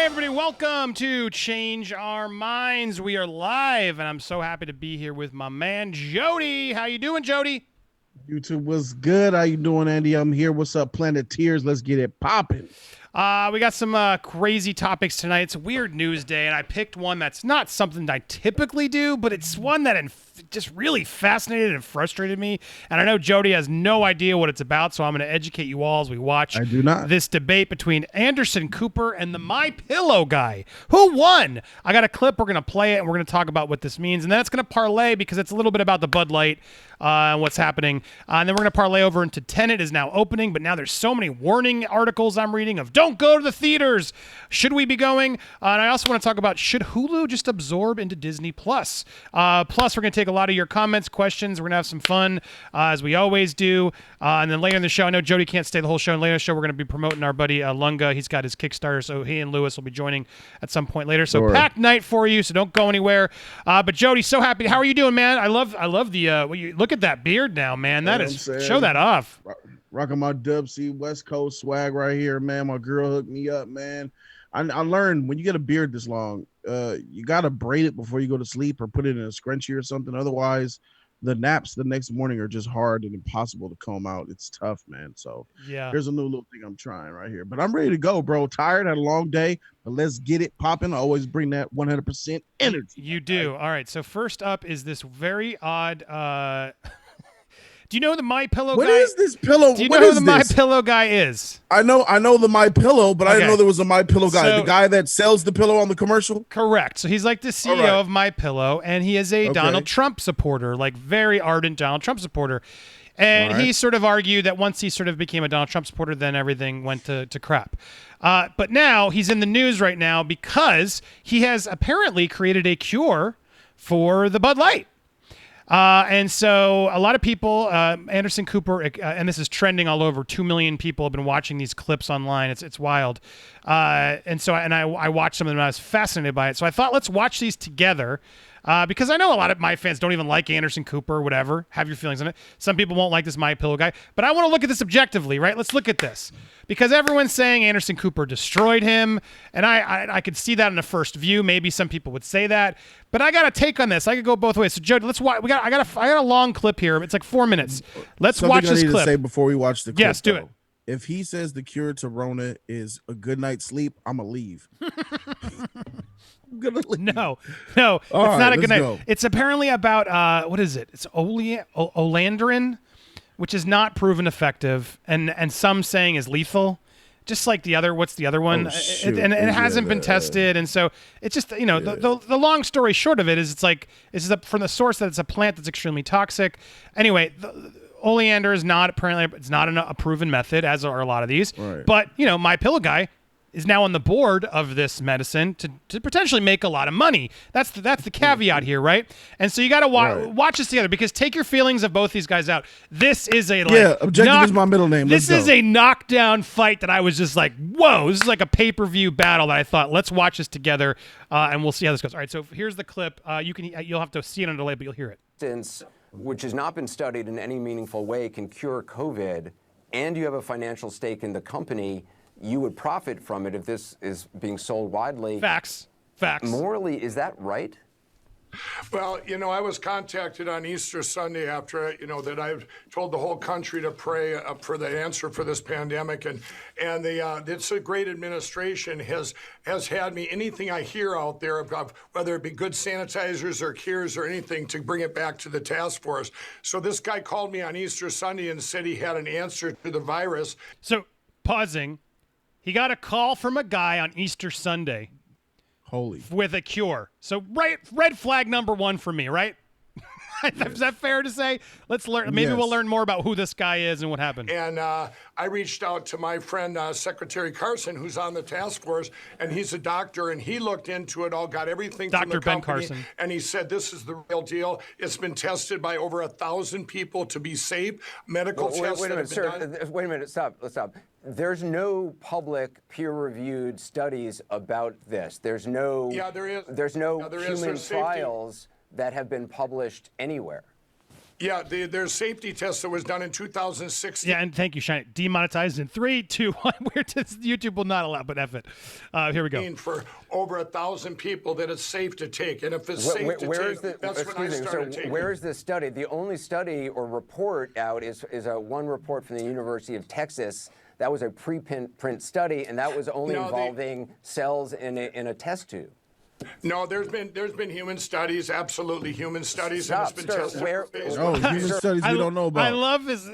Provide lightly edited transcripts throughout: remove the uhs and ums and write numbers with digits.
Hey everybody, welcome to Change Our Minds. We are live, and I'm so happy to be here with my man Jody. How you doing, Jody? YouTube was good. How you doing, Andy? I'm here. What's up, Planeteers? Let's get it popping. We got some crazy topics tonight. It's a weird news day, and I picked one that's not something I typically do, but it's one that just really fascinated and frustrated me. And I know Jody has no idea what it's about, so I'm going to educate you all as we watch I do not. this debate between Anderson Cooper and the MyPillow guy. Who won? I got a clip. We're going to play it, and we're going to talk about what this means. And then it's going to parlay because it's a little bit about the Bud Light and what's happening. And then we're going to parlay over into Tenet is now opening, but now there's so many warning articles I'm reading of don't go to the theaters. Should we be going? And I also want to talk about should Hulu just absorb into Disney Plus? Plus, we're going to take a lot of your comments, questions. We're going to have some fun as we always do. And then later in the show, I know Jody can't stay the whole show. And later in the show, we're going to be promoting our buddy Lunga. He's got his Kickstarter, so he and Lewis will be joining at some point later. So Sure. packed night for you, so don't go anywhere. But Jody, so happy. How are you doing, man? I love the look at that beard now, man. That is show that off. Rocking my Dub C West Coast swag right here, man. My girl hooked me up, man. I learned when you get a beard this long, you gotta braid it before you go to sleep or put it in a scrunchie or something. Otherwise, the naps the next morning are just hard and impossible to comb out. It's tough, man. So Yeah. here's a new little thing I'm trying right here. But I'm ready to go, bro. Tired, had a long day, but let's get it popping. I always bring that 100% energy. You do. All right. So first up is this very odd. Do you know who the MyPillow guy? What is this pillow? Do you What know who is the this? MyPillow guy is? I know the MyPillow, but I didn't Okay. know there was a MyPillow guy. So- The guy that sells the pillow on the commercial? Correct. So he's like the CEO All right. of MyPillow, and he is a Okay. Donald Trump supporter, like very ardent Donald Trump supporter. And All right. he sort of argued that once he sort of became a Donald Trump supporter, then everything went to crap. But now he's in the news right now because he has apparently created a cure for the Bud Light. And so a lot of people, Anderson Cooper, and this is trending all over. 2 million people have been watching these clips online. It's wild. And so I watched some of them and I was fascinated by it. So I thought, let's watch these together. Because I know a lot of my fans don't even like Anderson Cooper or whatever. Have your feelings on it. Some people won't like this MyPillow guy. But I want to look at this objectively, right? Let's look at this. Because everyone's saying Anderson Cooper destroyed him. And I could see that in the first view. Maybe some people would say that. But I got a take on this. I could go both ways. So, Jody, let's watch. I got a long clip here. It's like 4 minutes. Let's watch this I need clip. to say before we watch the clip. Yes, do though. it. If he says the cure to Rona is a good night's sleep, I'm going to leave. I'm going to leave. No, it's All right, not a good let's night. go. It's apparently about what is it? It's Olandrin, which is not proven effective, and some saying is lethal. Just like the other, what's the other one? shoot. It hasn't been tested, and so it's just the long story short of it is from the source that it's a plant that's extremely toxic. Anyway. Oleander is not a proven method, as are a lot of these. Right. But MyPillow guy is now on the board of this medicine to potentially make a lot of money. That's the caveat here, right? And so you got to watch this together because take your feelings of both these guys out. This is a objective is my middle name. This is a knockdown fight that I was just like, whoa! This is like a pay-per-view battle that I thought, let's watch this together, and we'll see how this goes. All right, so here's the clip. You'll have to see it on delay, but you'll hear it. Which has not been studied in any meaningful way, can cure COVID, and you have a financial stake in the company, you would profit from it if this is being sold widely. Facts. Morally, is that right? Well, I was contacted on Easter Sunday after, that I've told the whole country to pray for the answer for this pandemic. And it's a great administration has had me, anything I hear out there about whether it be good sanitizers or cures or anything to bring it back to the task force. So this guy called me on Easter Sunday and said he had an answer to the virus. So pausing, he got a call from a guy on Easter Sunday. Holy. With a cure. So red flag number one for me, right? Is that fair to say? Let's learn. Maybe we'll learn more about who this guy is and what happened. And I reached out to my friend, Secretary Carson, who's on the task force, and he's a doctor, and he looked into it all, got everything from the Dr. Ben company, Carson. and he said this is the real deal. It's been tested by over 1,000 people to be safe. Medical tests. Wait a minute, sir. Wait a minute. Stop. Let's stop. There's no public peer-reviewed studies about this. There's no. Yeah, there is. There's no Yeah, there is. human There's safety. trials that have been published anywhere. Yeah, there's safety test that was done in 2016. Yeah, and thank you, Shine. Demonetized in 3, 2, 1. YouTube will not allow, but F it. Here we go. For over 1,000 people that it's safe to take, and if it's safe to take, that's when I started taking. Where is this study? The only study or report out is one report from the University of Texas. That was a preprint study, and that was only involving cells in a test tube. No, there's been human studies, absolutely human studies, and it's been tested. Human studies we don't know about. I love his,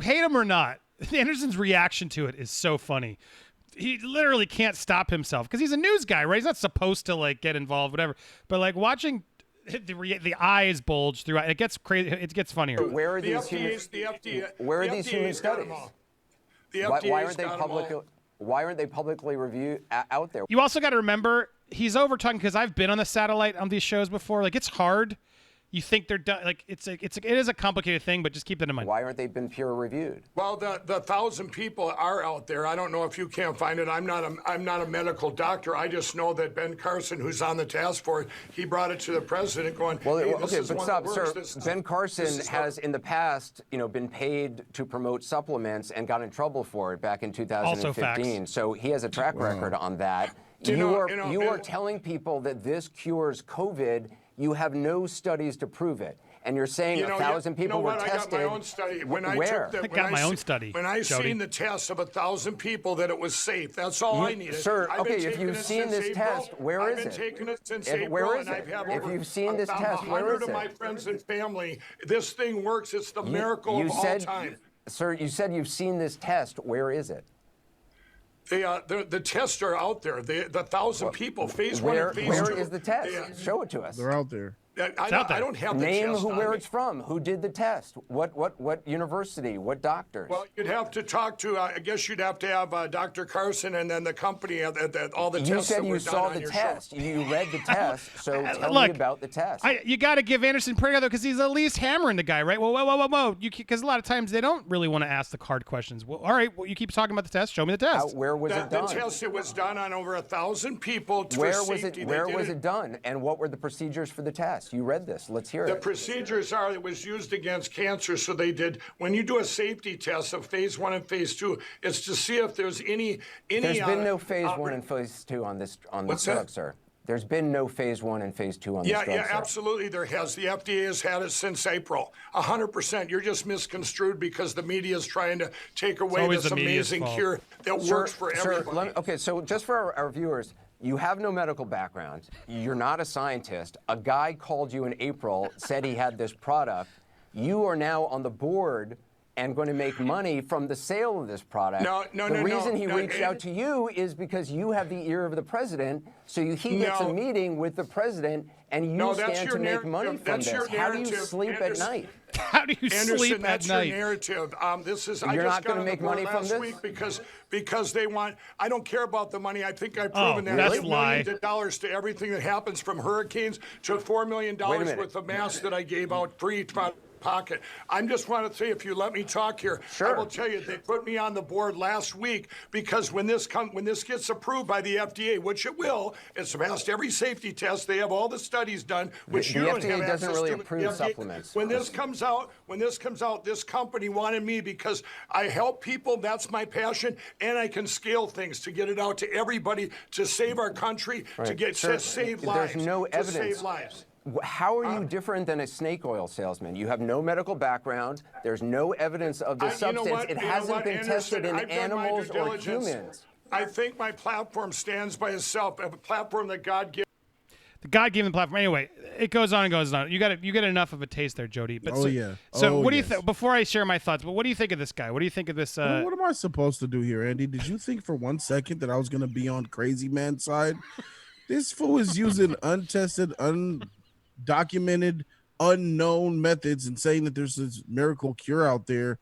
hate him or not, Anderson's reaction to it is so funny. He literally can't stop himself because he's a news guy, right? He's not supposed to like get involved, whatever. But like watching the eyes bulge throughout, it gets crazy. It gets funnier. Where are the these FDA? Where are these human studies? Why aren't they publicly? Why aren't they publicly reviewed out there? You also got to remember he's over talking because I've been on the satellite on these shows before. Like it's hard. You think they're done? Like it is a complicated thing, but just keep that in mind. Why aren't they been peer reviewed? Well, the 1,000 people are out there. I don't know if you can't find it. I'm not a medical doctor. I just know that Ben Carson, who's on the task force, he brought it to the president, going, well, hey, okay, but stop, sir. Ben Carson has in the past, been paid to promote supplements and got in trouble for it back in 2015. So he has a track record on that. You are telling people that this cures COVID. You have no studies to prove it. And you're saying 1,000 people were tested. I got my own study. When Where? I got my own study. When I seen the test of 1,000 people that it was safe, that's all I needed. Sir, okay, if you've seen this test, where is it? I've been taking it since April. Where is it? If you've seen this test, where is it? 100 of my friends and family, this thing works. It's the miracle of all time. Sir, you said you've seen this test. Where is it? The tests are out there. The 1,000 people, phase 1 and phase 2. Where is the test? Show it to us. They're out there. I don't have the Name test where it's from. Who did the test? What university? What doctors? Well, you'd have to talk to. I guess you'd have to have Dr. Carson and then the company. All the tests. You said you saw the test. You read the test. So tell me about the test. You got to give Anderson credit though, because he's at least hammering the guy, right? Well, whoa. Because a lot of times they don't really want to ask the hard questions. Well, all right. Well, you keep talking about the test. Show me the test. Where was it done? The test it was done on over 1,000 people. Where was it done? And what were the procedures for the test? You read this. Let's hear it. The procedures are it was used against cancer. So they did, when you do a safety test of phase 1 and phase 2, it's to see if there's any. There's been no phase 1 and phase 2 on this drug, sir. There's been no phase 1 and phase 2 on this drug, Yeah, sir. Absolutely there has. The FDA has had it since April. 100%. You're just misconstrued because the media is trying to take away this amazing cure that works for everybody. Okay, so just for our viewers, you have no medical background. You're not a scientist. A guy called you in April, said he had this product. You are now on the board and going to make money from the sale of this product. The reason he reached out to you is because you have the ear of the president, so he gets a meeting with the president, and you stand to make money from this. How do you sleep at night? How do you sleep at night? That's your narrative. You're not going to make money from this? Week because they want. I don't care about the money. I think I've proven that. That's millions of dollars to everything that happens, from hurricanes to $4 million worth of masks that I gave out free. Pocket. I just want to say, if you let me talk here, sure. I will tell you they put me on the board last week because when this gets approved by the FDA, which it will, it's passed every safety test. They have all the studies done, which the you don't FDA have doesn't access really to. approve supplements. When this comes out, this company wanted me because I help people. That's my passion, and I can scale things to get it out to everybody to save our country, to save lives. There's no evidence. To save lives. How are you different than a snake oil salesman? You have no medical background. There's no evidence of this substance. It hasn't been tested in animals or humans. I think my platform stands by itself, a platform that God gives. The God gave him the platform. Anyway, it goes on and goes on. You get enough of a taste there, Jody. But So what do you think? Before I share my thoughts, but what do you think of this guy? What do you think of this? What am I supposed to do here, Andy? Did you think for 1 second that I was going to be on crazy man's side? This fool is using untested, undocumented, unknown methods and saying that there's this miracle cure out there.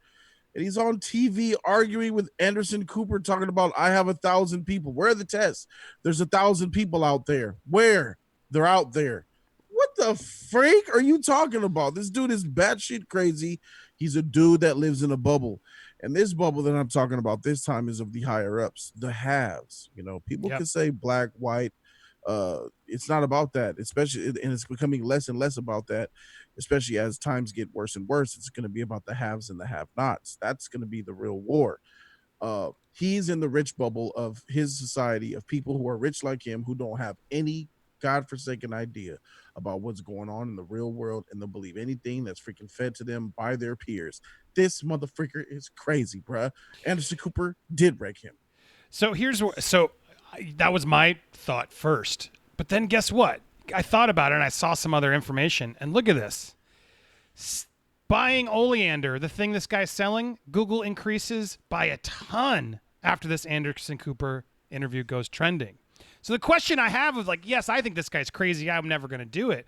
And he's on TV arguing with Anderson Cooper, talking about, I have 1,000 people. Where are the tests? There's 1,000 people out there. Where? They're out there. What the freak are you talking about? This dude is batshit crazy. He's a dude that lives in a bubble. And this bubble that I'm talking about this time is of the higher ups, the haves. People can say black, white, It's not about that, especially, and it's becoming less and less about that, especially as times get worse and worse. It's going to be about the haves and the have-nots. That's going to be the real war. He's in the rich bubble of his society of people who are rich like him, who don't have any godforsaken idea about what's going on in the real world, and they'll believe anything that's freaking fed to them by their peers. This motherfucker is crazy, bruh. Anderson Cooper did wreck him. So that was my thought first. But then guess what? I thought about it and I saw some other information. And look at this. Buying oleander, the thing this guy's selling, Google increases by a ton after this Anderson Cooper interview goes trending. So the question I have is like, yes, I think this guy's crazy. I'm never going to do it.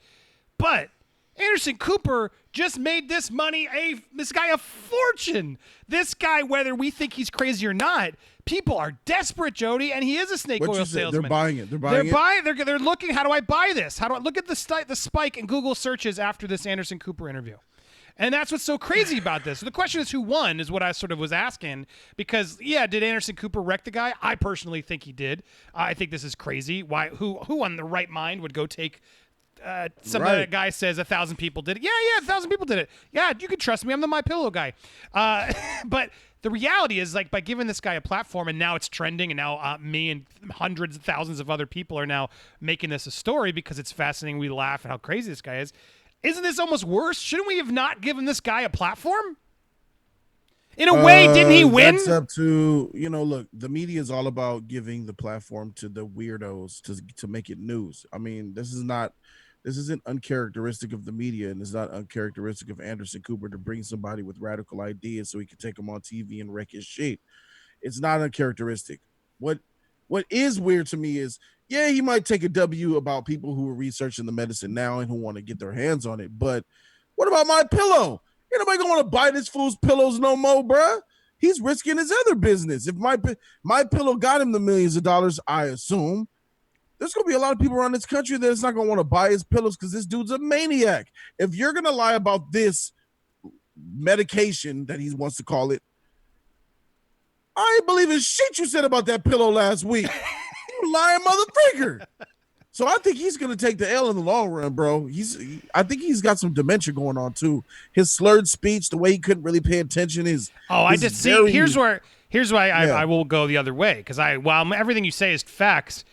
But Anderson Cooper just made this guy a fortune. This guy, whether we think he's crazy or not, people are desperate, Jody, and he is a snake oil salesman. They're buying it. They're looking. How do I buy this? How do I look at the spike in Google searches after this Anderson Cooper interview? And that's what's so crazy about this. So the question is, who won is what I sort of was asking, because, yeah, did Anderson Cooper wreck the guy? I personally think he did. I think this is crazy. Why? Who on the right mind would go take some guy says 1,000 people did it? Yeah, 1,000 people did it. Yeah, you can trust me. I'm the MyPillow guy. But the reality is, like, by giving this guy a platform, and now it's trending, and now me and hundreds of thousands of other people are now making this a story because it's fascinating. We laugh at how crazy this guy is. Isn't this almost worse? Shouldn't we have not given this guy a platform? In a way, didn't he win? That's up to, look, the media is all about giving the platform to the weirdos to make it news. I mean, this isn't uncharacteristic of the media, and it's not uncharacteristic of Anderson Cooper to bring somebody with radical ideas so he can take them on TV and wreck his shit. It's not uncharacteristic. What is weird to me is, yeah, he might take a W about people who are researching the medicine now and who want to get their hands on it. But what about MyPillow? Ain't nobody gonna want to buy this fool's pillows no more, bruh. He's risking his other business. If MyPillow got him the millions of dollars, I assume there's gonna be a lot of people around this country that's not gonna want to buy his pillows because this dude's a maniac. If you're gonna lie about this medication that he wants to call it, I ain't believing shit you said about that pillow last week. You lying motherfucker. So I think he's gonna take the L in the long run, bro. I think he's got some dementia going on too. His slurred speech, the way he couldn't really pay attention is. I just see. Here's why I will go the other way, because while everything you say is facts,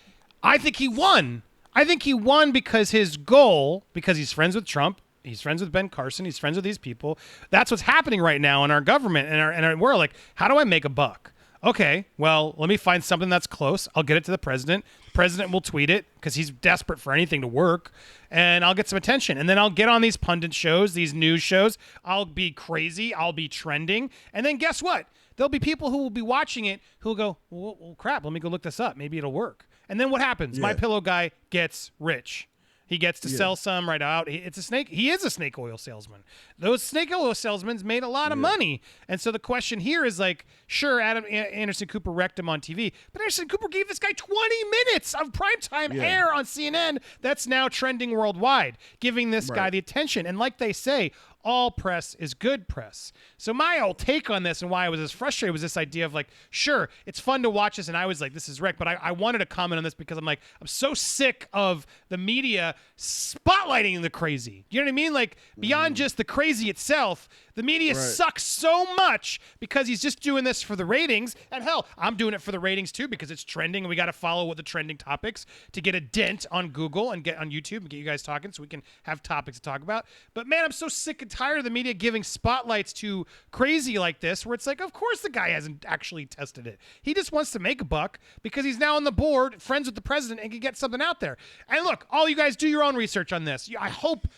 I think he won. I think he won because his goal, because he's friends with Trump, he's friends with Ben Carson, he's friends with these people. That's what's happening right now in our government and our world. Like, how do I make a buck? Okay, well, let me find something that's close. I'll get it to the president. The president will tweet it because he's desperate for anything to work, and I'll get some attention. And then I'll get on these pundit shows, these news shows. I'll be crazy. I'll be trending. And then guess what? There'll be people who will be watching it who will go, well, crap, let me go look this up. Maybe it'll work. And then what happens? Yeah. MyPillow guy gets rich. He gets to sell some right out. It's a snake. He is a snake oil salesman. Those snake oil salesmen made a lot of money. And so the question here is like, sure, Anderson Cooper wrecked him on TV, but Anderson Cooper gave this guy 20 minutes of primetime air on CNN that's now trending worldwide, giving this guy the attention. And like they say, all press is good press. So my whole take on this and why I was as frustrated was this idea of like, sure, it's fun to watch this, and I was like, this is wrecked, but I wanted to comment on this because I'm like, I'm so sick of the media spotlighting the crazy. You know what I mean? Like, beyond just the crazy itself, the media sucks so much because he's just doing this for the ratings. And hell, I'm doing it for the ratings too because it's trending, and we got to follow what the trending topics to get a dent on Google and get on YouTube and get you guys talking so we can have topics to talk about. But man, I'm so sick and tired of the media giving spotlights to crazy like this, where it's like, of course the guy hasn't actually tested it. He just wants to make a buck because he's now on the board, friends with the president, and can get something out there. And look, all you guys do your own research on this. I hope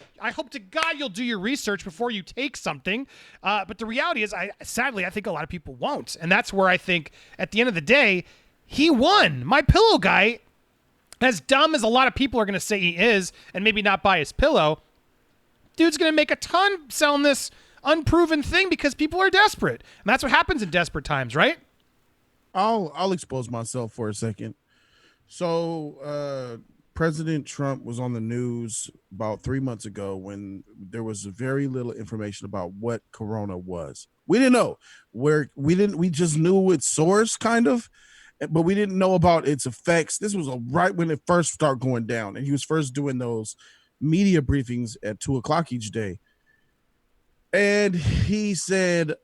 to God you'll do your research before you take something. But the reality is, sadly, I think a lot of people won't. And that's where I think, at the end of the day, he won. MyPillow guy, as dumb as a lot of people are going to say he is, and maybe not buy his pillow, dude's going to make a ton selling this unproven thing because people are desperate. And that's what happens in desperate times, right? I'll expose myself for a second. So, President Trump was on the news about 3 months ago when there was very little information about what Corona was. We didn't know we just knew its source kind of. but we didn't know about its effects. This was right when it first started going down, and he was first doing those media briefings at 2:00 each day. And he said,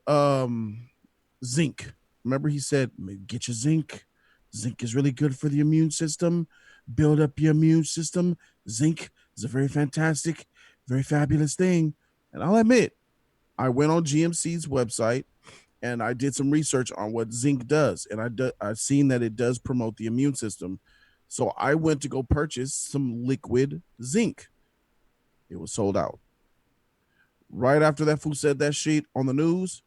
zinc. Remember, he said, get your zinc. Zinc is really good for the immune system. Build up your immune system. Zinc is a very fantastic, very fabulous thing. And I'll admit, I went on GMC's website and I did some research on what zinc does. And I've seen that it does promote the immune system. So I went to go purchase some liquid zinc. It was sold out. Right after that fool said that shit on the news,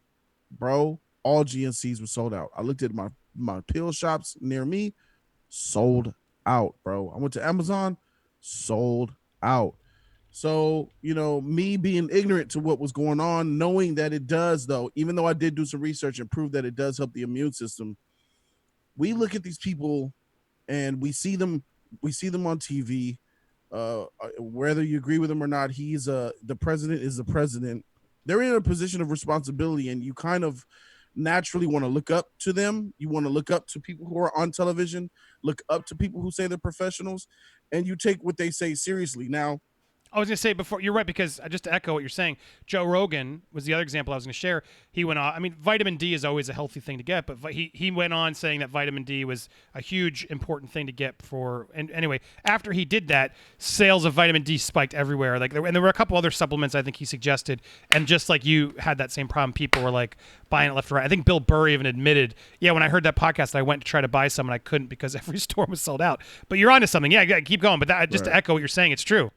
bro, all GNCs were sold out. I looked at my pill shops near me, sold out, bro. I went to Amazon, sold out. So, me being ignorant to what was going on, knowing that it does, though, even though I did do some research and prove that it does help the immune system, we look at these people and we see them on TV. Whether you agree with him or not, the president is the president. They're in a position of responsibility, and you kind of naturally want to look up to them. You want to look up to people who are on television, look up to people who say they're professionals, and you take what they say seriously. Now, I was going to say before, you're right, because just to echo what you're saying, Joe Rogan was the other example I was going to share. He went on, I mean, vitamin D is always a healthy thing to get, but he went on saying that vitamin D was a huge, important thing to get and anyway, after he did that, sales of vitamin D spiked everywhere. And there were a couple other supplements I think he suggested, and just like you had that same problem, people were like buying it left and right. I think Bill Burr even admitted, when I heard that podcast, I went to try to buy some and I couldn't because every store was sold out. But you're onto something. Yeah, keep going. But just to echo what you're saying, it's true.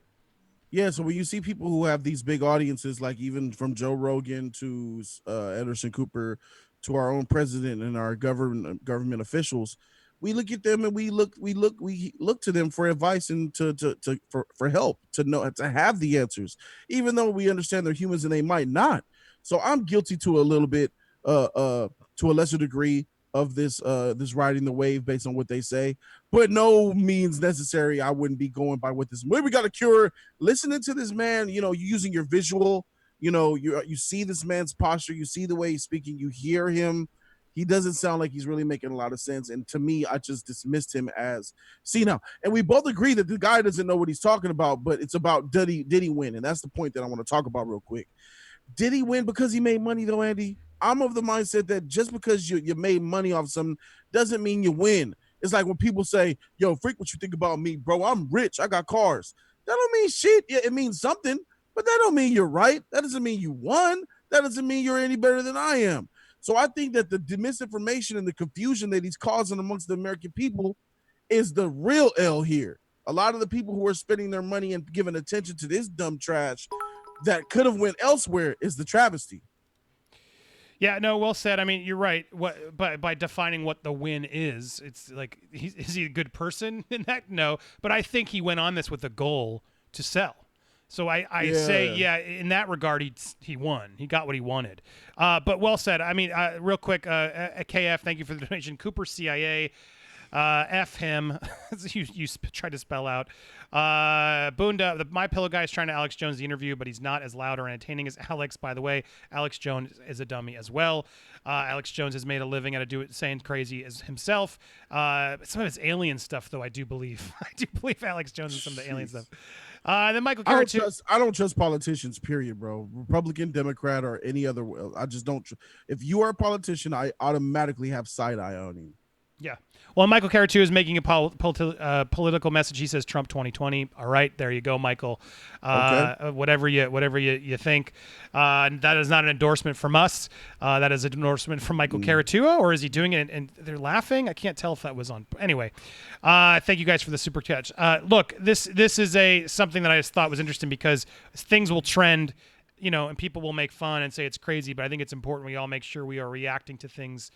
Yeah, so when you see people who have these big audiences, like even from Joe Rogan to Anderson Cooper to our own president and our government officials, we look at them and we look to them for advice and for help, to have the answers, even though we understand they're humans and they might not. So I'm guilty to a little bit, to a lesser degree, of this riding the wave based on what they say, but no means necessary. I wouldn't be going by what this. We got a cure. Listening to this man, you using your visual, you see this man's posture, you see the way he's speaking, you hear him. He doesn't sound like he's really making a lot of sense. And to me, I just dismissed him as senile. And we both agree that the guy doesn't know what he's talking about, but it's about did he win? And that's the point that I want to talk about real quick. Did he win because he made money though, Andy? I'm of the mindset that just because you made money off something doesn't mean you win. It's like when people say, yo, freak, what you think about me, bro? I'm rich. I got cars. That don't mean shit. Yeah, it means something, but that don't mean you're right. That doesn't mean you won. That doesn't mean you're any better than I am. So I think that the misinformation and the confusion that he's causing amongst the American people is the real L here. A lot of the people who are spending their money and giving attention to this dumb trash that could have went elsewhere is the travesty. Yeah, no, well said. I mean, you're right. By defining what the win is, it's like, is he a good person in that? No, but I think he went on this with the goal to sell. So I say, in that regard, he won. He got what he wanted. But well said. I mean, real quick, KF, thank you for the donation. Cooper CIA. F him. you tried to spell out. Boonda, the MyPillow guy is trying to Alex Jones the interview, but he's not as loud or entertaining as Alex. By the way, Alex Jones is a dummy as well. Alex Jones has made a living out of saying crazy as himself. Some of his alien stuff, though, I do believe. I do believe Alex Jones in some of the alien stuff. Then Michael Carter, I don't trust politicians, period, bro. Republican, Democrat, or any other. I just don't. If you are a politician, I automatically have side eye on you. Yeah. Well, Michael Caratu is making a political message. He says Trump 2020. All right, there you go, Michael. Okay. Whatever you think. That is not an endorsement from us. That is an endorsement from Michael Caratua, or is he doing it and they're laughing? I can't tell if that was on. Anyway, thank you guys for the super catch. Look, this is something that I just thought was interesting because things will trend, and people will make fun and say it's crazy, but I think it's important we all make sure we are reacting to things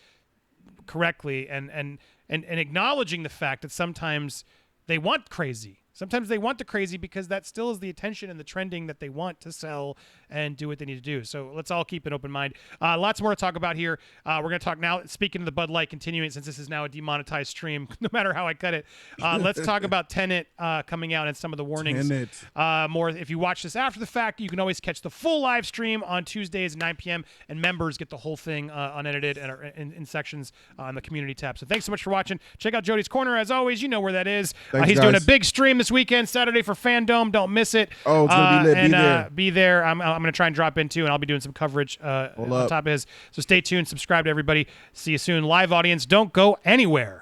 correctly and acknowledging the fact that sometimes they want crazy. Sometimes they want the crazy because that still is the attention and the trending that they want to sell and do what they need to do. So let's all keep an open mind. Lots more to talk about here. We're going to talk now, speaking of the Bud Light, continuing since this is now a demonetized stream, no matter how I cut it. Let's talk about Tenet coming out and some of the warnings. More. If you watch this after the fact, you can always catch the full live stream on Tuesdays at 9 p.m. and members get the whole thing unedited and in sections on the community tab. So thanks so much for watching. Check out Jody's Corner as always. You know where that is. He's doing a big stream this weekend, Saturday for Fandom. Don't miss it. Oh, it's gonna be lit. Be there. I'm going to try and drop in too, and I'll be doing some coverage on top of his. So stay tuned. Subscribe to everybody. See you soon. Live audience, don't go anywhere.